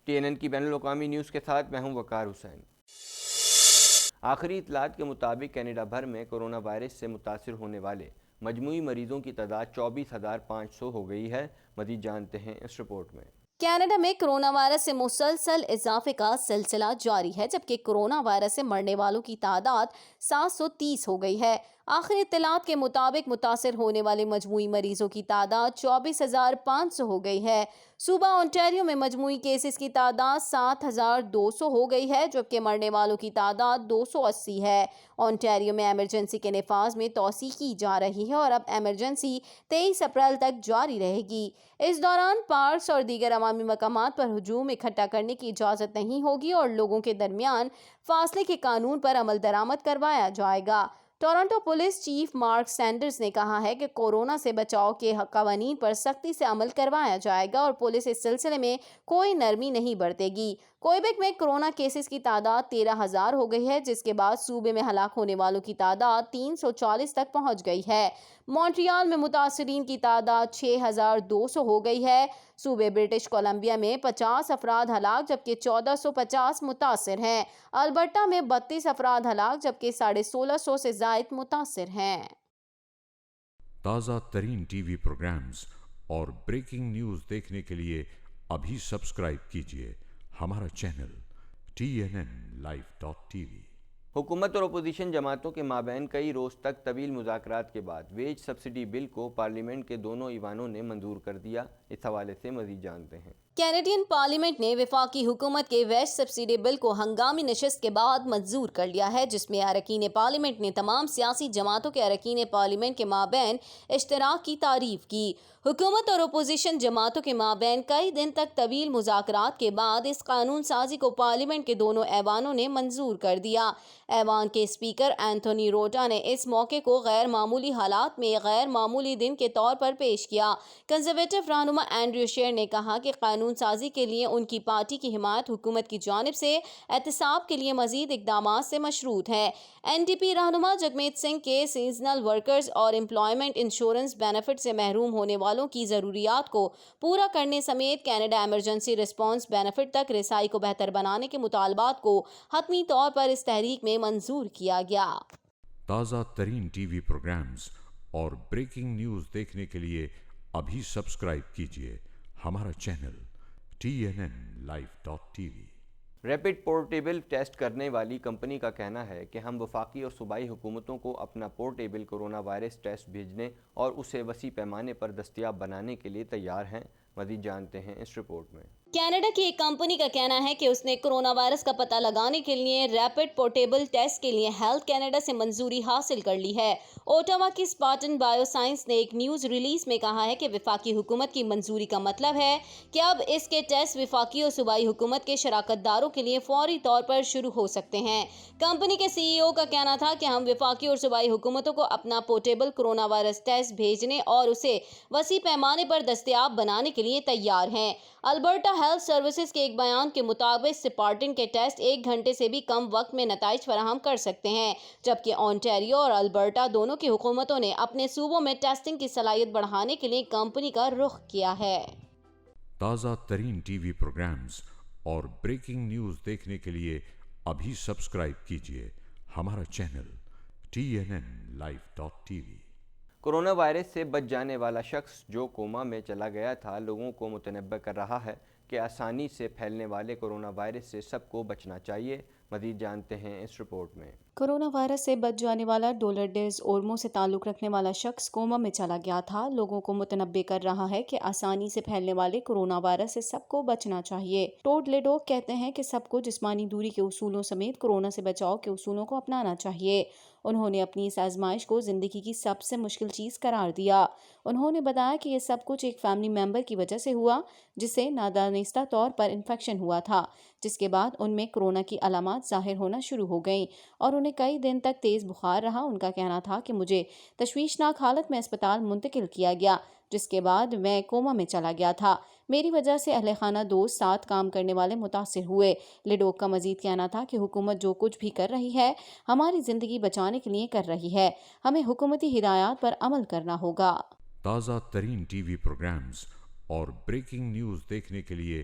TNN کی بین الاقوامی news کے ساتھ میں ہوں وقار حسین۔ آخری اطلاعات کے مطابق کینیڈا بھر میں کرونا وائرس سے متاثر ہونے والے مجموعی مریضوں کی تعداد 24,500 ہو گئی ہے۔ مزید جانتے ہیں اس رپورٹ میں۔ کینیڈا میں کرونا وائرس سے مسلسل اضافے کا سلسلہ جاری ہے، جبکہ کرونا وائرس سے مرنے والوں کی تعداد 730 ہو گئی ہے۔ آخری اطلاعات کے مطابق متاثر ہونے والے مجموعی مریضوں کی تعداد 24,500 ہو گئی ہے۔ صوبہ اونٹاریو میں مجموعی کیسز کی تعداد 7,200 ہو گئی ہے، جبکہ مرنے والوں کی تعداد 280 ہے۔ اونٹاریو میں ایمرجنسی کے نفاذ میں توسیع کی جا رہی ہے اور اب ایمرجنسی 23 اپریل تک جاری رہے گی۔ اس دوران پارکس اور دیگر عوامی مقامات پر ہجوم اکٹھا کرنے کی اجازت نہیں ہوگی اور لوگوں کے درمیان فاصلے کے قانون پر عمل درآمد کروایا جائے گا۔ Toronto police chief Mark Sanders نے کہا ہے کہ کورونا سے بچاؤ کے قوانین پر سختی سے عمل کروایا جائے گا اور پولیس اس سلسلے میں کوئی نرمی نہیں برتے گی۔ کوئیبیک میں کرونا کیسز کی تعداد 13,000 ہو گئی ہے، جس کے بعد صوبے میں ہلاک ہونے والوں کی تعداد 340 تک پہنچ گئی ہے۔ مونٹریال میں متاثرین کی تعداد 6,200 ہو گئی ہے۔ صوبے برٹش کولمبیا میں 50 افراد ہلاک جبکہ 1,450 متاثر ہیں۔ البرٹا میں 32 افراد ہلاک جبکہ 1,650 سے زائد متاثر ہیں۔ تازہ ترین ٹی وی پروگرامز اور بریکنگ نیوز دیکھنے کے لیے ابھی سبسکرائب کیجئے ہمارا چینل TNNLive.tv۔ حکومت اور اپوزیشن جماعتوں کے مابین کئی روز تک طویل مذاکرات کے بعد ویج سبسڈی بل کو پارلیمنٹ کے دونوں ایوانوں نے منظور کر دیا۔ اس حوالے سے مزید جانتے ہیں۔ کینیڈین پارلیمنٹ نے وفاقی حکومت کے ویج سبسڈی بل کو ہنگامی نشست کے بعد منظور کر لیا ہے، جس میں اراکین پارلیمنٹ نے تمام سیاسی جماعتوں کے اراکین پارلیمنٹ کے مابین اشتراک کی تعریف کی۔ حکومت اور اپوزیشن جماعتوں کے مابین کئی دن تک طویل مذاکرات کے بعد اس قانون سازی کو پارلیمنٹ کے دونوں ایوانوں نے منظور کر دیا۔ ایوان کے اسپیکر اینتھونی روٹا نے اس موقع کو غیر معمولی حالات میں غیر معمولی دن کے طور پر پیش کیا۔ کنزرویٹو رہنما اینڈریو شیر نے کہا کہ قانون سازی کے لیے ان کی پارٹی کی حمایت حکومت کی جانب سے احتساب کے لیے مزید اقدامات سے مشروط ہے۔ NDP رہنما جگمیت سنگھ کے سیزنل ورکرز اور امپلائمنٹ انشورنس بینیفٹ سے محروم ہونے والوں کی ضروریات کو پورا کرنے سمیت کینیڈا ایمرجنسی رسپانس بینیفٹ تک رسائی کو بہتر بنانے کے مطالبات کو حتمی طور پر اس تحریک میں منظور کیا گیا۔ تازہ ترین ٹی وی پروگرامز اور بریکنگ نیوز دیکھنے کے لیے ابھی سبسکرائب کیجئے ہمارا channel TNNLive.tv۔ Rapid portable test کرنے والی کمپنی کا کہنا ہے کہ ہم وفاقی اور صوبائی حکومتوں کو اپنا پورٹیبل کرونا وائرس ٹیسٹ بھیجنے اور اسے وسیع پیمانے پر دستیاب بنانے کے لیے تیار ہیں۔ مزید جانتے ہیں اس رپورٹ میں۔ کینیڈا کی ایک کمپنی کا کہنا ہے کہ اس نے کرونا وائرس کا پتہ لگانے کے لیے ریپڈ پورٹیبل ٹیسٹ کے لیے ہیلتھ کینیڈا سے منظوری حاصل کر لی ہے۔ اوٹاوا کی اسپارٹن بائیو سائنس نے ایک نیوز ریلیز میں کہا ہے کہ وفاقی حکومت کی منظوری کا مطلب ہے کہ اب اس کے ٹیسٹ وفاقی اور صوبائی حکومت کے شراکت داروں کے لیے فوری طور پر شروع ہو سکتے ہیں۔ کمپنی کے CEO کا کہنا تھا کہ ہم وفاقی اور صوبائی حکومتوں کو اپنا پورٹیبل کرونا وائرس ٹیسٹ بھیجنے اور اسے وسیع پیمانے پر دستیاب بنانے کے لیے تیار ہیں۔ البرٹا ہیلتھ سروسز کے ایک بیان کے مطابق اسپارٹن کے ٹیسٹ 1 گھنٹے سے بھی کم وقت میں نتائج فراہم کر سکتے ہیں، جبکہ اونٹاریو اور البرٹا دونوں کی حکومتوں نے اپنے صوبوں میں ٹیسٹنگ کی صلاحیت بڑھانے کے لیے کمپنی کا رخ کیا ہے۔ تازہ ترین ٹی وی پروگرامز اور بریکنگ نیوز دیکھنے کے لیے ابھی سبسکرائب کیجئے ہمارا چینل TNNLive.tv۔ کرونا وائرس سے بچ جانے والا شخص جو کوما میں چلا گیا تھا لوگوں کو متنبہ کر رہا ہے کہ آسانی سے پھیلنے والے کرونا وائرس سے سب کو بچنا چاہیے۔ مزید جانتے ہیں اس رپورٹ میں۔ کرونا وائرس سے بچ جانے والا ڈولرڈیز اورمو سے تعلق رکھنے والا شخص کوما میں چلا گیا تھا لوگوں کو متنبہ کر رہا ہے کہ آسانی سے پھیلنے والے کرونا وائرس سے سب کو بچنا چاہیے۔ ٹوڈ لیڈوک کہتے ہیں کہ سب کو جسمانی دوری کے اصولوں سمیت کرونا سے بچاؤ کے اصولوں کو اپنانا چاہیے۔ انہوں نے اپنی اس آزمائش کو زندگی کی سب سے مشکل چیز قرار دیا۔ انہوں نے بتایا کہ یہ سب کچھ ایک فیملی ممبر کی وجہ سے ہوا جسے نادانستہ طور پر انفیکشن ہوا تھا، جس کے بعد ان میں کرونا کی علامات ظاہر ہونا شروع ہو گئیں اور انہیں کئی دن تک تیز بخار رہا۔ ان کا کہنا تھا کہ مجھے تشویشناک حالت میں اسپتال منتقل کیا گیا، جس کے بعد میں کوما میں چلا گیا تھا۔ میری وجہ سے اہل خانہ دوست ساتھ کام کرنے والے متاثر ہوئے۔ لیڈوک کا مزید کہنا تھا کہ حکومت جو کچھ بھی کر رہی ہے ہماری زندگی بچانے کے لیے کر رہی ہے، ہمیں حکومتی ہدایات پر عمل کرنا ہوگا۔ تازہ ترین ٹی وی پروگرامز اور بریکنگ نیوز دیکھنے کے لیے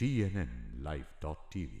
TNNlive.tv।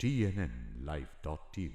TNNlive.tv।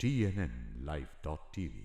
TNNlive.tv।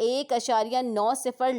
1.90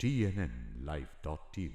TNNlive.tv।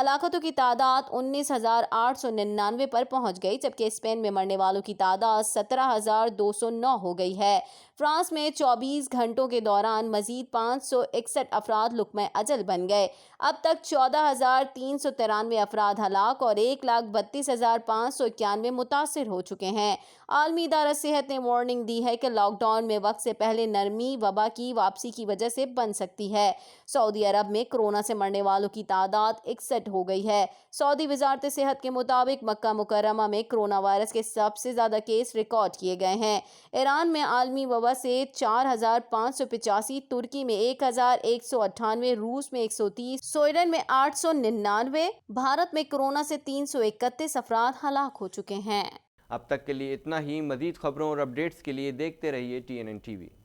ہلاکتوں کی تعداد 19,899 پر پہنچ گئی، جبکہ اسپین میں مرنے والوں کی تعداد 17,209 ہو گئی ہے۔ فرانس میں 24 گھنٹوں کے دوران مزید 561 افراد لقمہ اجل بن گئے۔ اب تک 14,393 افراد ہلاک اور 1,32,591 متاثر ہو چکے ہیں۔ عالمی ادارہ صحت نے وارننگ دی ہے کہ لاک ڈاؤن میں وقت سے پہلے نرمی وبا کی واپسی کی وجہ سے بن سکتی ہے۔ سعودی عرب میں کورونا سے مرنے والوں کی تعداد 61 ہو گئی ہے۔ سعودی وزارت صحت کے مطابق مکہ مکرمہ میں کورونا وائرس کے سب سے زیادہ کیس ریکارڈ کیے گئے ہیں۔ ایران میں عالمی وبا سے 4,585، ترکی میں 1,198، روس میں 130، سویڈن میں 899، بھارت میں کورونا سے 331 افراد ہلاک ہو چکے ہیں۔ اب تک کے لیے اتنا ہی۔ مزید خبروں اور اپڈیٹس کے لیے دیکھتے رہیے TNN TV۔